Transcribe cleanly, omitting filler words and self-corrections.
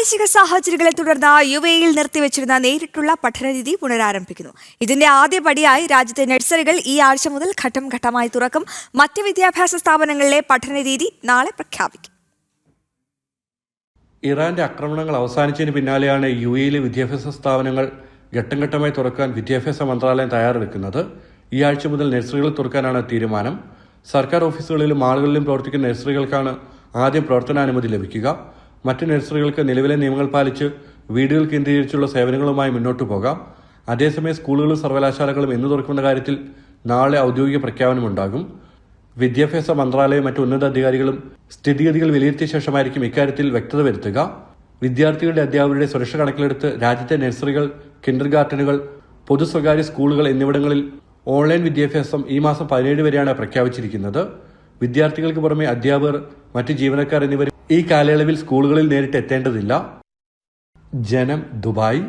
പ്രാദേശിക സാഹചര്യങ്ങളെ തുടർന്ന് UAE-യിൽ നിർത്തിവെച്ചിരുന്ന നേരിട്ടുള്ള പഠനരീതി പുനരാരംഭിക്കുന്നു. ഇതിന്റെ ആദ്യപടിയായി രാജ്യത്തെ നഴ്സറികൾ ഈ ആഴ്ച മുതൽ ഘട്ടം ഘട്ടമായി തുറക്കും. മറ്റ് വിദ്യാഭ്യാസ സ്ഥാപനങ്ങളിലെ പഠനരീതി നാളെ പ്രഖ്യാപിക്കും. ഇറാന്റെ ആക്രമണങ്ങൾ അവസാനിച്ചതിന് പിന്നാലെയാണ് UAE-യിലെ വിദ്യാഭ്യാസ സ്ഥാപനങ്ങൾ ഘട്ടം ഘട്ടമായി തുറക്കാൻ വിദ്യാഭ്യാസ മന്ത്രാലയം തയ്യാറെടുക്കുന്നത്. ഈ ആഴ്ച മുതൽ നഴ്സറികൾ തുറക്കാനാണ് തീരുമാനം. സർക്കാർ ഓഫീസുകളിലും മാളുകളിലും പ്രവർത്തിക്കുന്ന നഴ്സറികൾക്കാണ് ആദ്യം പ്രവർത്തനാനുമതി ലഭിക്കുക. മറ്റ് നഴ്സറികൾക്ക് നിലവിലെ നിയമങ്ങൾ പാലിച്ച് വീടുകൾ കേന്ദ്രീകരിച്ചുള്ള സേവനങ്ങളുമായി മുന്നോട്ടു പോകാം. അതേസമയം സ്കൂളുകളും സർവകലാശാലകളും എന്ന് തുറക്കുന്ന കാര്യത്തിൽ നാളെ ഔദ്യോഗിക പ്രഖ്യാപനമുണ്ടാകും. വിദ്യാഭ്യാസ മന്ത്രാലയവും മറ്റു ഉന്നത അധികാരികളും സ്ഥിതിഗതികൾ വിലയിരുത്തിയ ശേഷമായിരിക്കും ഇക്കാര്യത്തിൽ വ്യക്തത വരുത്തുക. വിദ്യാർത്ഥികളുടെ അധ്യാപകരുടെ സുരക്ഷ കണക്കിലെടുത്ത് രാജ്യത്തെ നഴ്സറികൾ, കിൻഡർ ഗാർട്ടനുകൾ, പൊതു സ്വകാര്യ സ്കൂളുകൾ എന്നിവിടങ്ങളിൽ ഓൺലൈൻ വിദ്യാഭ്യാസം ഈ മാസം 17 വരെയാണ് പ്രഖ്യാപിച്ചിരിക്കുന്നത്. വിദ്യാർത്ഥികൾക്ക് പുറമെ അധ്യാപകർ, മറ്റ് ജീവനക്കാർ എന്നിവർ ഈ കാലയളവിൽ സ്കൂളുകളിൽ നേരിട്ട് എത്തേണ്ടതില്ല. ജനം, ദുബായ്.